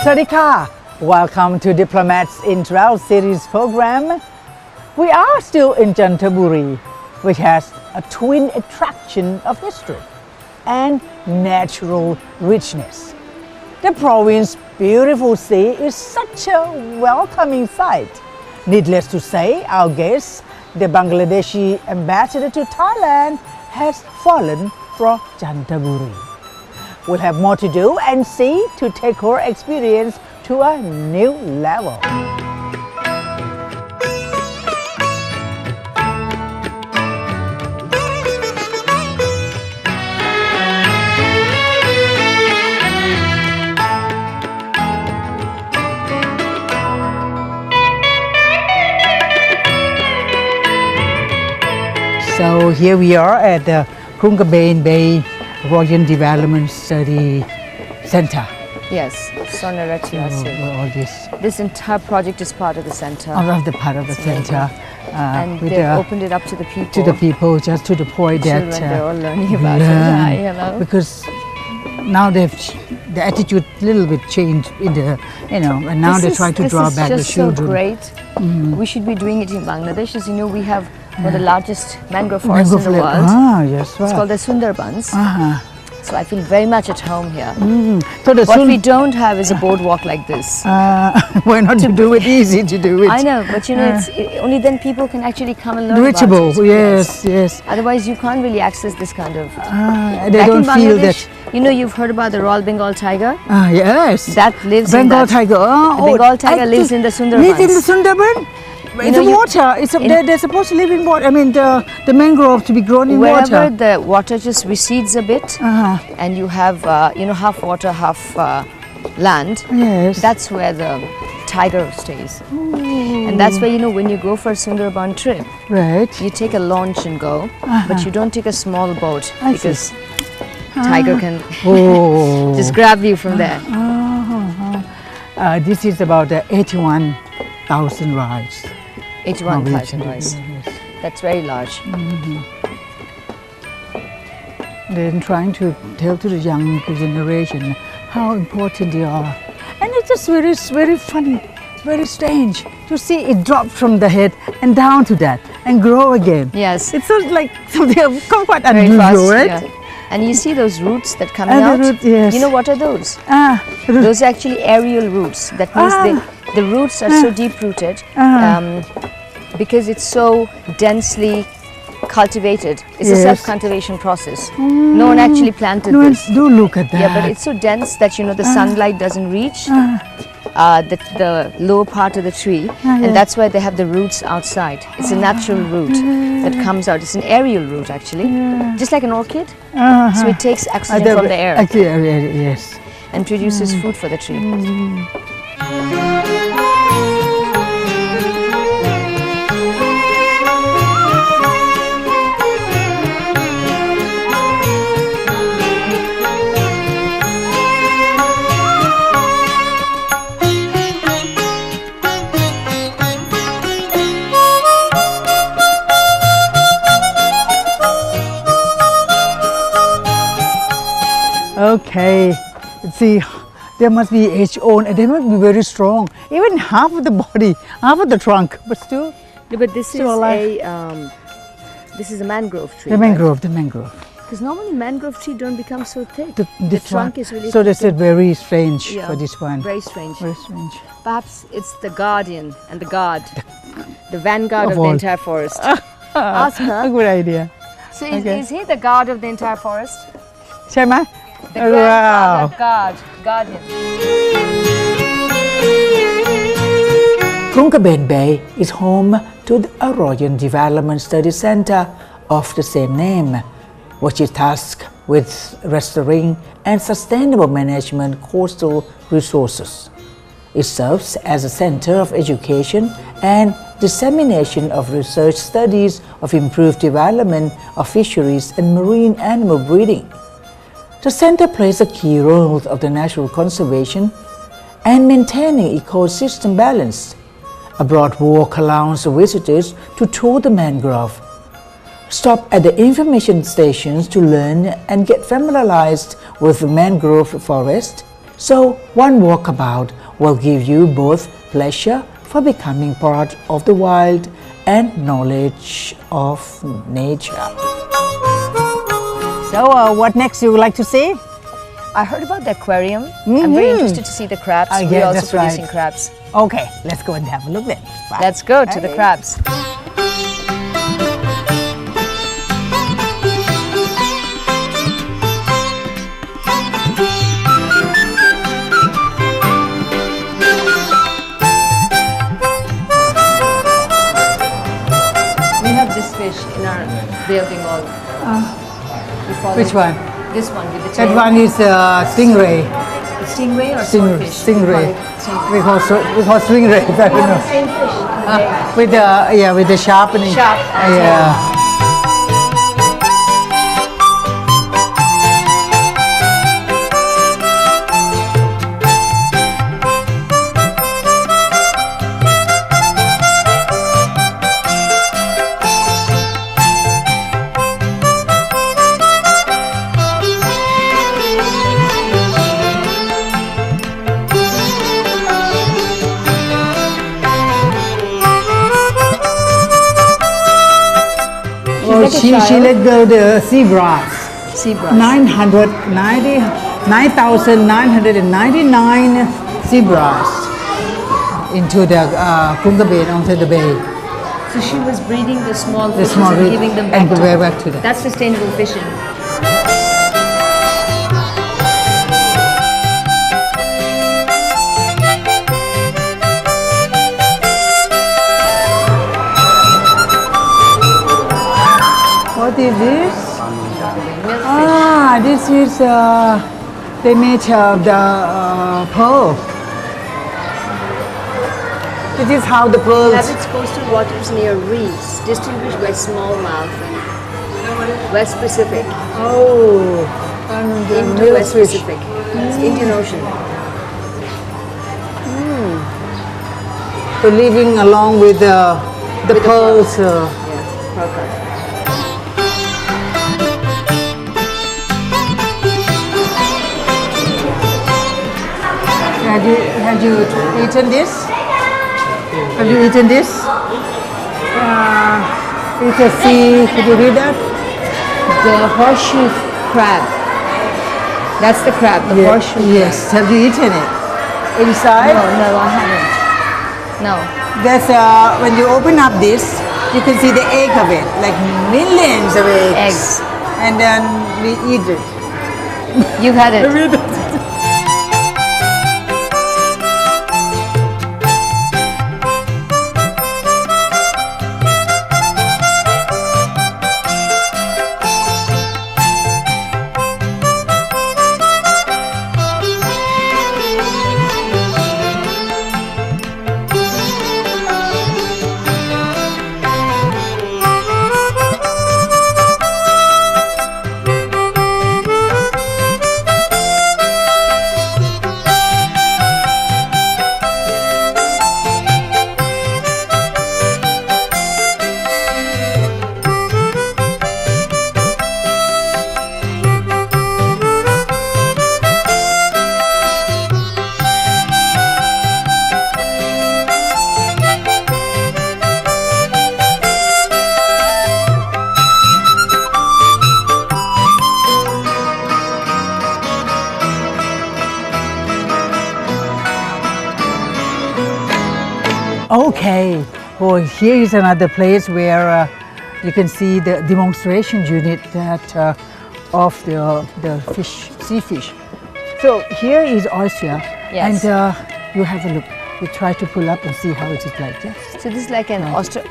Sawadika! Welcome to Diplomat's in Travel series program. We are still in Chanthabur, which has a twin attraction of history and natural richness. The province's beautiful sea is such a welcoming sight. Needless to say, our guest, the Bangladeshi ambassador to Thailand, has fallen from Chanthabur. We'll have more to do and see to take her experience to a new level. So here we are at the Chanthabur Bay Royal Development Study Center. Yes, All This entire project is part of the center. All of the part of the center. And they opened it up to the people. To the people, just to the point Children, that they're all learning about it. You know? Because now the attitude a little bit changed in the, and now they're trying to draw back the children. This is just so great. We should be doing it in Bangladesh. As you know, we have one of the largest mangrove forests in the world. Yes, It's called the Sundarbans. So I feel very much at home here. So what we don't have is a boardwalk like this. Why not to do it easy to do it? I know, but only then people can actually come and learn reachable, about it. Yes. Otherwise, you can't really access this kind of. They don't feel that. You've heard about the Royal Bengal tiger. Yes. That lives Bengal in that. tiger. The Bengal tiger lives in the Sundarbans. Lives in the Sundarban? In the water. They're supposed to live in water. I mean, the mangrove to be grown in water. Wherever the water just recedes a bit, and you have half water, half land. Yes. That's where the tiger stays. And that's where when you go for a Sundarban trip, right, you take a launch and go, but you don't take a small boat because tiger can just grab you from there. This is about 81,000 rides. 81,000 rides. Yes. That's very large. They're trying to tell to the young generation how important they are. And it's just very, very funny, very strange to see it drop from the head and down to that and grow again. Yes. It's sort of like something quite Very unusual, fast, right? yeah. And you see those roots that coming out? Yes. You know what are those? Those are actually aerial roots. That means the roots are so deep rooted because it's so densely cultivated. It's a self-cultivation process. No one actually planted this. Do look at that. Yeah, but it's so dense that the sunlight doesn't reach the lower part of the tree, and that's why they have the roots outside. It's a natural root that comes out. It's an aerial root actually, just like an orchid. So it takes oxygen from the air Yes. and produces food for the tree. Okay, see, there must be age old and they must be very strong. Even half of the body, half of the trunk, but still. No, but this still is this is a mangrove tree. The mangrove. Because normally mangrove tree don't become so thick. The trunk is really so thick. they said very strange for this one. Very strange. Very strange. Perhaps it's the guardian and the guard, the vanguard of the entire forest. Ask her. A good idea. So is he the guard of the entire forest? Shema? The guardian. Chanthabur Bay is home to the Royal Development Study Center of the same name, which is tasked with restoring and sustainable management coastal resources. It serves as a center of education and dissemination of research studies of improved development of fisheries and marine animal breeding. The center plays a key role of the natural conservation and maintaining ecosystem balance. A broad walk allows visitors to tour the mangrove, stop at the information stations to learn and get familiarized with the mangrove forest, So one walkabout will give you both pleasure for becoming part of the wild and knowledge of nature. So what next you would like to see? I heard about the aquarium. I'm very interested to see the crabs. Yeah, We're also that's producing right. crabs. Okay, let's go and have a look then. Bye. Let's go to the crabs. We have this fish in our Bay of Bengal. We call Which it- one? This one with the tail. That one is stingray. The stingray or swordfish? Stingray. We call it stingray. We call stingray. I don't know. Same fish. With the sharpening. Sharp. Yeah. like a She child. let go the seagrass. Zebras. 9,999 zebras into the Kunga Bay, onto the bay. So she was breeding the small The fishes small and reef giving them and back to go back to them. That's sustainable fishing. What is this? Ah, this is they made of the pearl. This is how the pearls. Inhabits coastal waters near reefs, distinguished by smallmouth and West Pacific, Oh, and the into West milkfish. Pacific. It's Indian Ocean. So living along with the With the pearls. Yes, perfect. Have you eaten this? Have you eaten this? It's a sea. Could you read that? The horseshoe crab. That's the crab, the horseshoe Yes. Have you eaten it? Inside? crab. No, I haven't. No. There's when you open up this, you can see the egg of it, like millions of eggs. Eggs. And then we eat it. You've had it. Okay. Well, here is another place where you can see the demonstration unit that of the fish, sea fish. So here is oyster, Yes. and you have a look. You try to pull up and see how it is like. Yes. So this is like an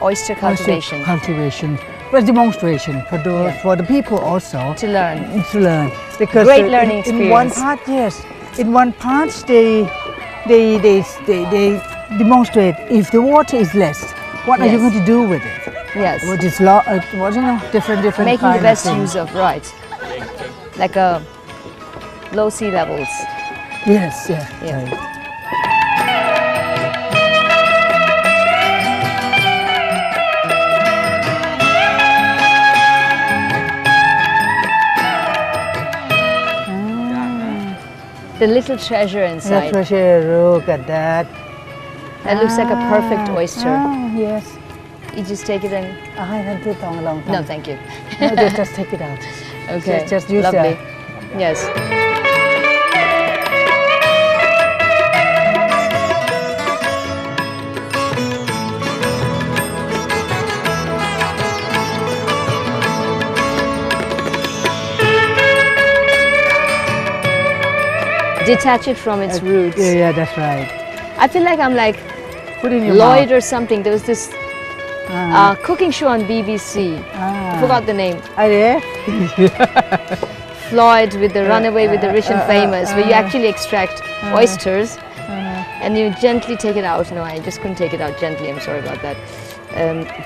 oyster cultivation. Cultivation, but demonstration for the people also To learn. to learn, because Great learning in one experience. part, yes, in one part they demonstrate if the water is less, what are you Yes. going to do with it? Yes. What is different Making kind the of best things. use of, right. Like a low sea levels. Yes, yeah. Yeah. Right. the little treasure inside. Treasure, look at that. That looks like a perfect oyster. Yes. You just take it and... No, thank you. No, just take it out. Okay, Just use lovely. Yes. Detach it from its roots. Yeah, that's right. I feel like I'm like Put it in your Lloyd mouth. or something. There was this cooking show on BBC. I forgot the name. Floyd with the Runaway with the Rich and Famous, where you actually extract oysters and you gently take it out. No, I just couldn't take it out gently. I'm sorry about that.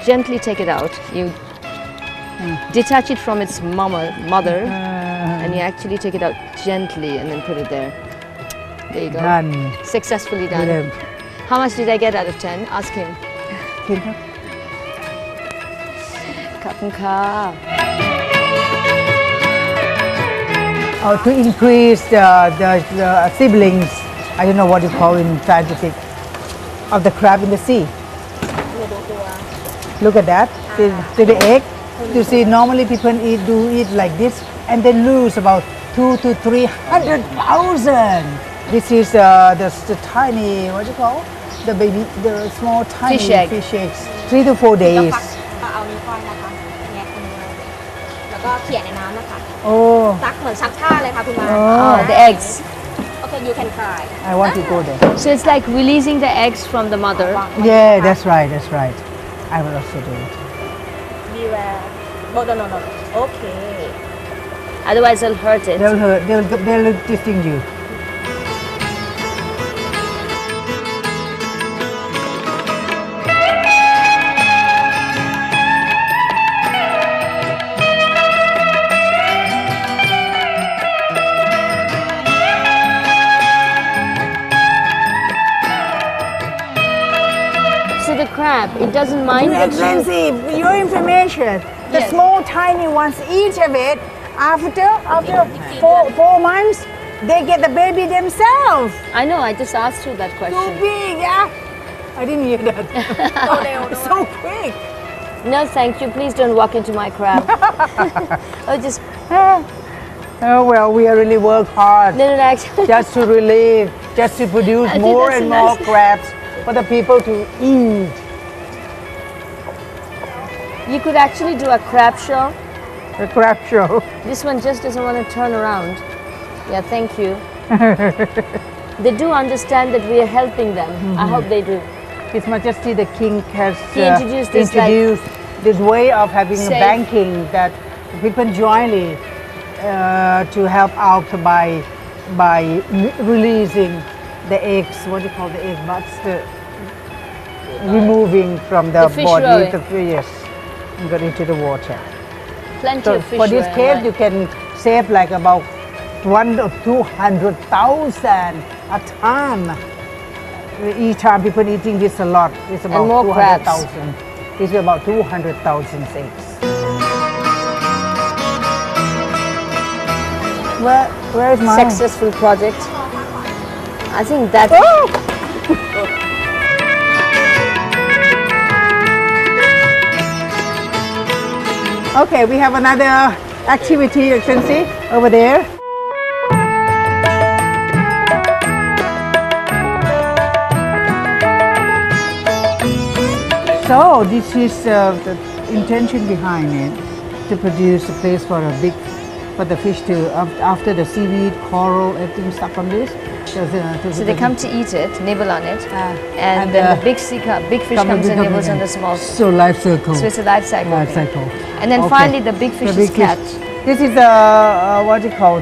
Gently take it out. You detach it from its mother, and you actually take it out gently and then put it there. There you go. Done. Successfully done. How much did I get out of 10? Ask him. To increase the siblings, I don't know what you call in scientific, of the crab in the sea. Look at that. See the egg. You see, normally people do eat like this, and they lose about 200,000 to 300,000. This is the tiny, what do you call? The baby, the small tiny Fish egg. fish eggs. 3 to 4 days. เอานิ้วก้อยนะคะแงะตรงนี้แล้วก็เขี่ยในน้ำนะคะ Oh, ซักเหมือนซักผ้าเลยค่ะคุณมา Oh, the eggs. Okay you can try I want to go there. So it's like releasing the eggs from the mother. Yeah, that's right, that's right. I will also do it. beware no okay Otherwise, they'll hurt it. They'll hurt, they'll distinct you. So the crab, it doesn't mind. Too expensive. Your information. The Yes. small, tiny ones, each of it, after 4 months, they get the baby themselves. I know, I just asked you that Too question. big, yeah. I didn't hear that. So quick. No, thank you. Please don't walk into my crab. Oh, just Oh well, we really work hard no, actually. just to relieve, just to produce I think more that's and a more nice- crabs for the people to eat. You could actually do a crab show. The crab show. This one just doesn't want to turn around. Yeah, thank you. They do understand that we are helping them. I hope they do. His Majesty the King has He introduced this, introduced this way of having a safe- banking that people jointly to help out by releasing the eggs. What do you call the egg butts? Removing from the The fish body roe. the fish and got into the water. Plenty So of fish. for this roe, case, right? you can save like about 100,000 or 200,000 a time. Each time people eating this a lot, it's about more crabs. 200,000. It's about 200,000 eggs. Where is mine? Successful project. I think that. Okay, we have another activity, Excellency, over there. So this is the intention behind it, to produce a place for the fish to, after the seaweed, coral, everything stuff on this. So they come to eat it, nibble on it, and and, then the big fish comes and nibbles on the small. So life circle. So it's a life cycle. Life thing. cycle. And then Okay. finally the big fish The is big fish. catch. This is what you call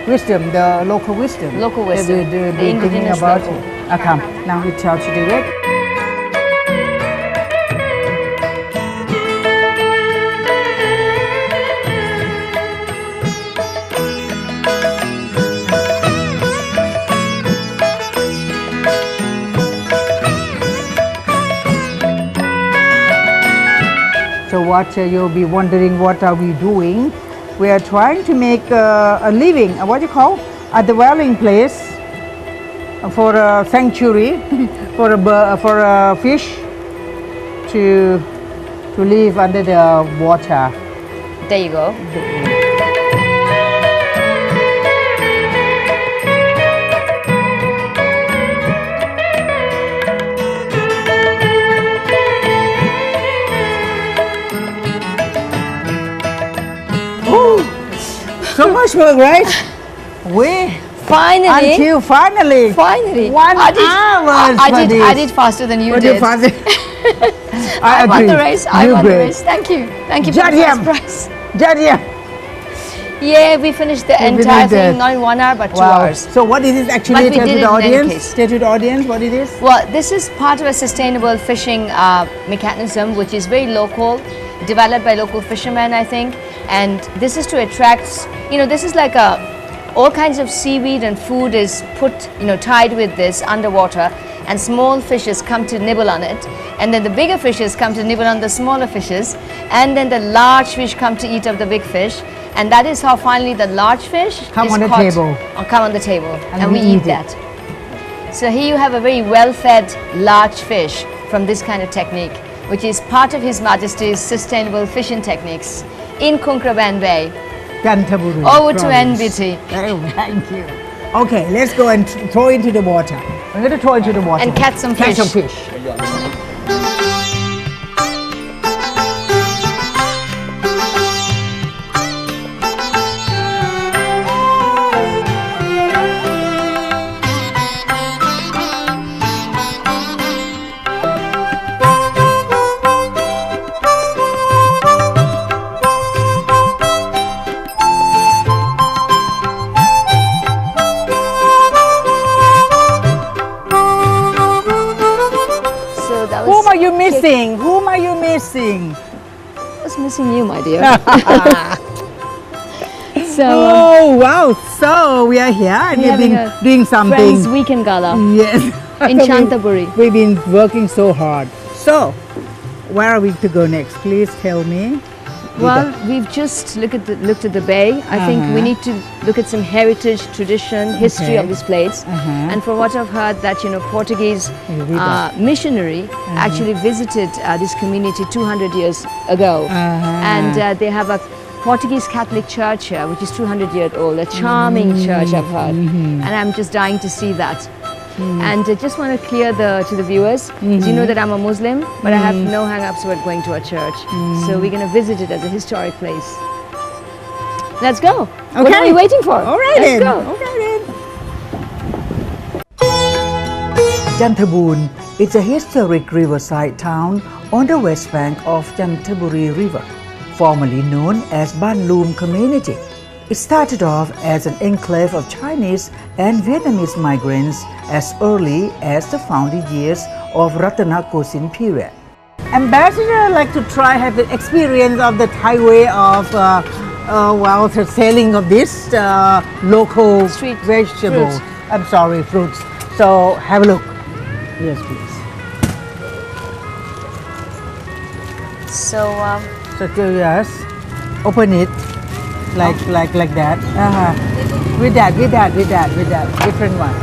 wisdom, the local wisdom. Local that wisdom, we're the thinking indigenous about local. it. Come, now we tell you to do it. So what you'll be wondering, what are we doing? We are trying to make a living, what do you call? a dwelling place for a sanctuary for a fish to live under the water. There you go. So much work, right? Finally. Finally. 1 hour. I did faster than you did. I won the race. I won the race. Thank you. Thank you for the first prize. Yeah, we finished the entire thing, not in 1 hour, but 2 hours. So what is this actually? Tell to the audience. Tell to the audience what it is. Well, this is part of a sustainable fishing mechanism, which is very local, developed by local fishermen, I think. And this is to attract, this is like all kinds of seaweed and food is put, tied with this underwater, and small fishes come to nibble on it, and then the bigger fishes come to nibble on the smaller fishes, and then the large fish come to eat up the big fish, and that is how finally the large fish come on the table. Come on the table, and we eat that. So here you have a very well-fed large fish from this kind of technique, which is part of His Majesty's sustainable fishing techniques in Kunkraban Bay. Chanthabur. Over to NBT. Thank you. Okay, let's go and throw into the water. We're going to throw into the water. And catch some fish. Catch some fish. Whom are you missing? I was missing you, my dear. Oh wow! So we are here and we've been doing something. Friends Weekend Gala. Yes. In Chanthabur. We've been working so hard. So, where are we to go next? Please tell me. Well, we've just looked at the bay. I think we need to look at some heritage, tradition, history of this place. And from what I've heard, that Portuguese missionary actually visited this community 200 years ago, and they have a Portuguese Catholic church here, which is 200 years old. A charming church, I've heard, and I'm just dying to see that. And I just want to clear to the viewers, you know that I'm a Muslim, but I have no hang-ups about going to a church. So we're going to visit it as a historic place. Let's go. Okay. What are we waiting for? All right, let's go. All right, Chanthabur is a historic riverside town on the west bank of Chanthaburi River, formerly known as Ban Loom Community. It started off as an enclave of Chinese and Vietnamese migrants as early as the founding years of Ratana Kosin period. Ambassador, I'd like to have the experience of the Thai way of the selling of this local street vegetables. Fruits. I'm sorry, fruits. So have a look. Yes, please. So yes, open it. Like that. With that, different one.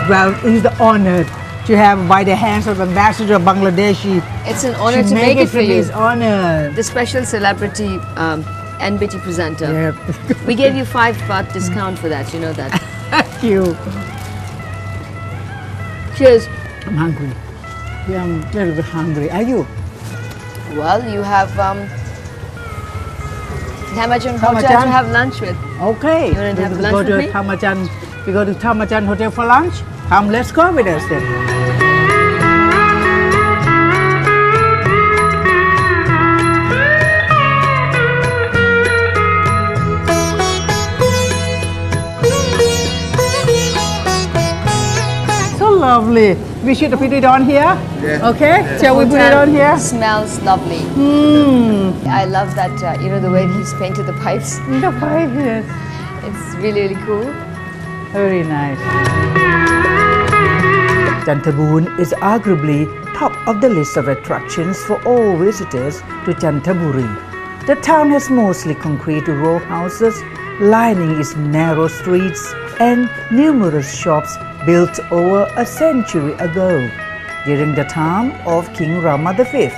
Well, it is the honor to have by the hands of Ambassador of Bangladeshi. It's an honor to make it for you. It's honor. The special celebrity NBT presenter. Yep. We gave you 5 baht discount for that, you know that. Thank you. Cheers. I'm hungry. Yeah, I'm a little bit hungry. Are you? Well, you have Thamachan Hotel to have lunch with. Okay. You want to have lunch with me? We go to Thamachan Hotel for lunch. Come, let's go with us then. Lovely. We should put it on here. Yeah. Okay. Yeah. Shall we put it on here? Smells lovely. I love that. The way he's painted the pipes. The pipe, yes. It's really, really cool. Very nice. Chanthabur is arguably top of the list of attractions for all visitors to Chanthaburi. The town has mostly concrete row houses lining its narrow streets and numerous shops built over a century ago, during the time of King Rama V.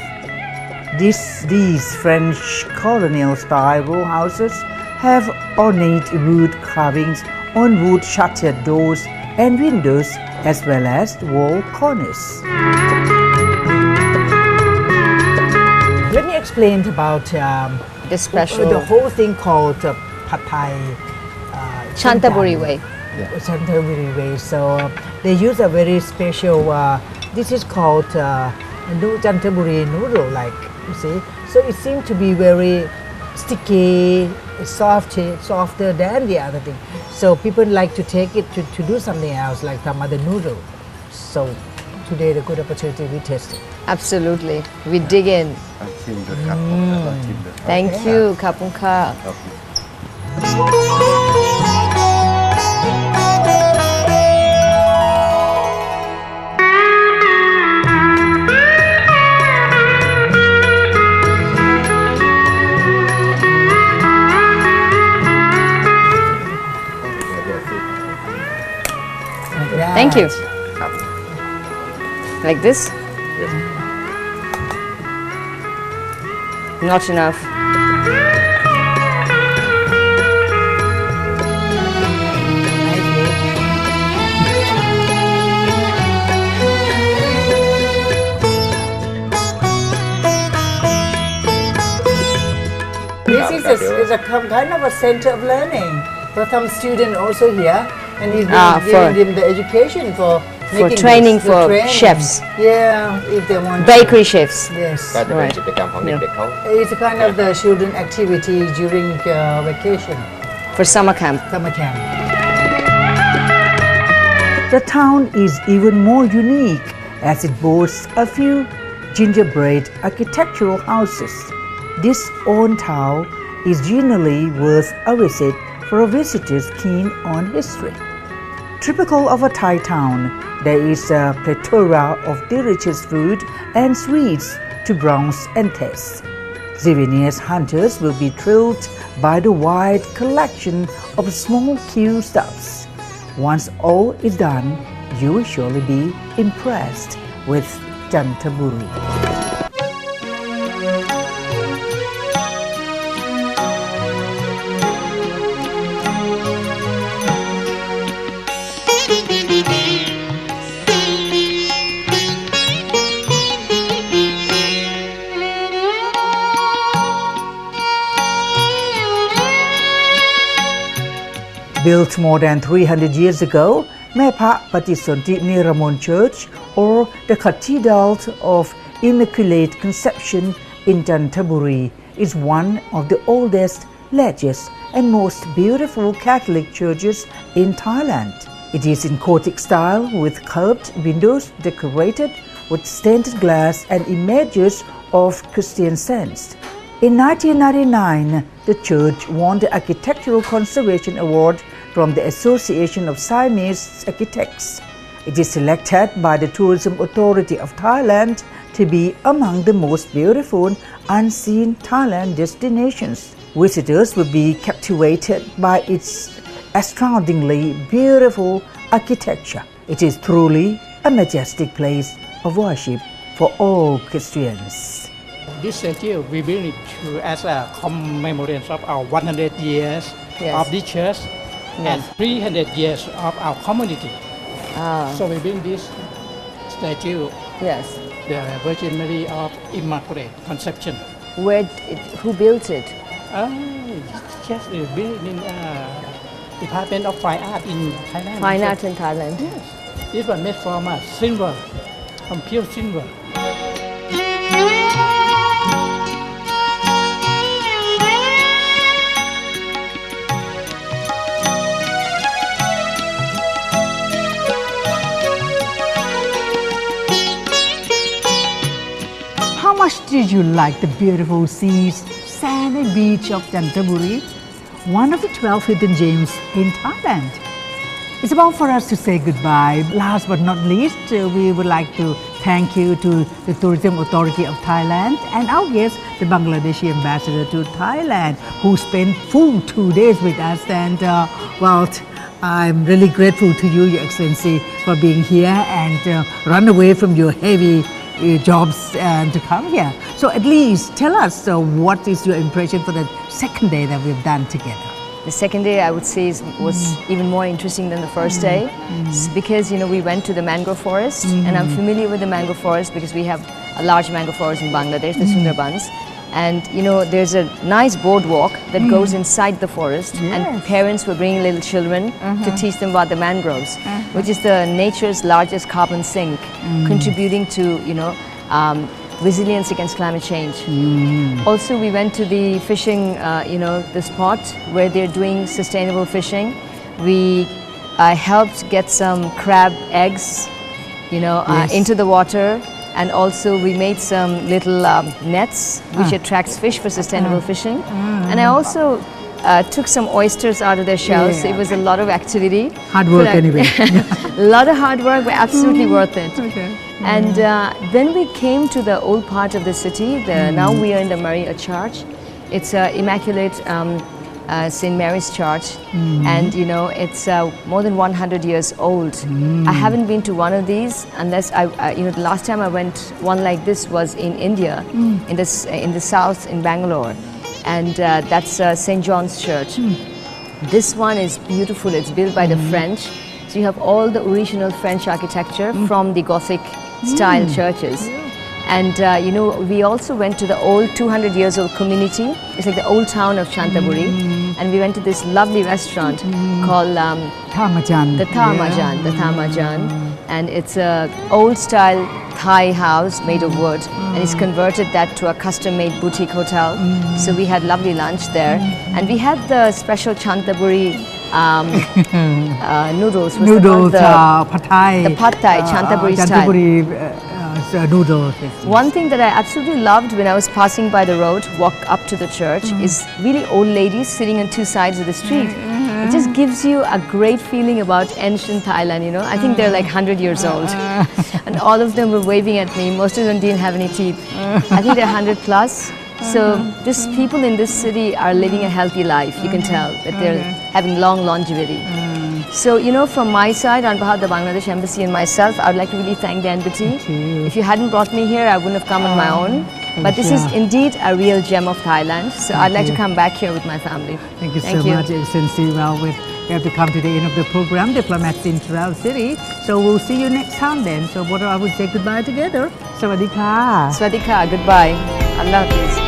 These French colonial-style row houses have ornate wood carvings on wood shuttered doors and windows, as well as wall cornice. Let me explain about The special the whole thing called Pad Thai Chanthaburi way. Chanthaburi way. So they use a very special. This is called Chanthaburi noodle, like you see. So it seems to be very sticky, softer than the other thing. So people like to take it to do something else, like some other noodle. So today the good opportunity we test it. Absolutely. We dig in. Thank you, Kapunka. Thank you. Like this? Not enough. This is a kind of a center of learning for some student also here, and he's giving them the education for making training this, for training. chefs. Yeah, if they want Bakery chefs. Yes. ก็จะเป็นกิจกรรมของเด็กๆเขา It's a kind of the children activity during vacation, For summer camp. summer camp. The town is even more unique as it boasts a few gingerbread architectural houses. This old town is generally worth a visit for visitors keen on history. Typical of a Thai town, there is a plethora of delicious food and sweets to browse and taste. Souvenirs hunters will be thrilled by the wide collection of small cute stuffs. Once all is done, you will surely be impressed with Chanthaburi. Built more than 300 years ago, Mae Pha Patisonti Niramon Church, or the Cathedral of Immaculate Conception in Chanthaburi, is one of the oldest, largest and most beautiful Catholic churches in Thailand. It is in Gothic style with curved windows decorated with stained glass and images of Christian saints. In 1999, the church won the Architectural Conservation Award from the Association of Siamese Architects. It is selected by the Tourism Authority of Thailand to be among the most beautiful unseen Thailand destinations. Visitors will be captivated by its astoundingly beautiful architecture. It is truly a majestic place of worship for all Christians. This statue we built it as a commemoration of our 100 years of the church and 300 years of our community. So we built this statue, Yes. the Virgin Mary of Immaculate Conception. Who built it? Just built in Department of Fine Art in Thailand. Fine art in Thailand. Yes. This one made from silver, from pure silver. How much did you like the beautiful seas, sandy beach of Chanthaburi? one of the 12 hidden gems in Thailand. It's about for us to say goodbye. Last but not least, we would like to thank you to the Tourism Authority of Thailand and our guest, the Bangladeshi ambassador to Thailand, who spent full 2 days with us. And well, I'm really grateful to you, Your Excellency, for being here and run away from your heavy jobs to come here. So at least tell us what is your impression for the second day that we've done together. The second day, I would say, was even more interesting than the first day, because we went to the mangrove forest, and I'm familiar with the mangrove forest because we have a large mangrove forest in Bangladesh, the Sundarbans, and there's a nice boardwalk that goes inside the forest, and parents were bringing little children to teach them about the mangroves, which is the nature's largest carbon sink, contributing to resilience against climate change. Also, we went to the fishing, the spot where they're doing sustainable fishing. We helped get some crab eggs, into the water, and also we made some little nets which attracts fish for sustainable fishing. And I also took some oysters out of their shells. So it was a lot of activity. Hard work anyway. A lot of hard work, but absolutely worth it. Okay. And then we came to the old part of the city. Now we are in the Maria Church. It's Immaculate St. Mary's Church, and it's more than 100 years old. I haven't been to one of these unless the last time I went one like this was in India, in the south in Bangalore, and that's St. John's Church. This one is beautiful. It's built by the French, so you have all the original French architecture from the Gothic style churches. And we also went to the old 200 years old community. It's like the old town of Chanthabur, and we went to this lovely restaurant called Thamajan. The Thamajan, and it's a old style Thai house made of wood, and he's converted that to a custom made boutique hotel. So we had lovely lunch there, and we had the special Chanthaburi noodles. Noodles, pad thai. The pad thai, Chanthaburi style. Noodles. One thing that I absolutely loved when I was passing by the road, walk up to the church, is really old ladies sitting on two sides of the street. It just gives you a great feeling about ancient Thailand, I think they're like 100 years old. And all of them were waving at me. Most of them didn't have any teeth. I think they're 100 plus. So these people in this city are living a healthy life. You can tell that they're having long longevity. So, from my side, on behalf of the Bangladesh Embassy and myself, I would like to really thank the embassy. If you hadn't brought me here, I wouldn't have come on my own. But this is indeed a real gem of Thailand. So I'd like to come back here with my family. Thank you so much, Excellency. Well, we have to come to the end of the program, Diplomats in Travel City. So we'll see you next time then. So what I would say goodbye together. Sawadee ka. Sawadee ka. Goodbye. Allah Hafiz.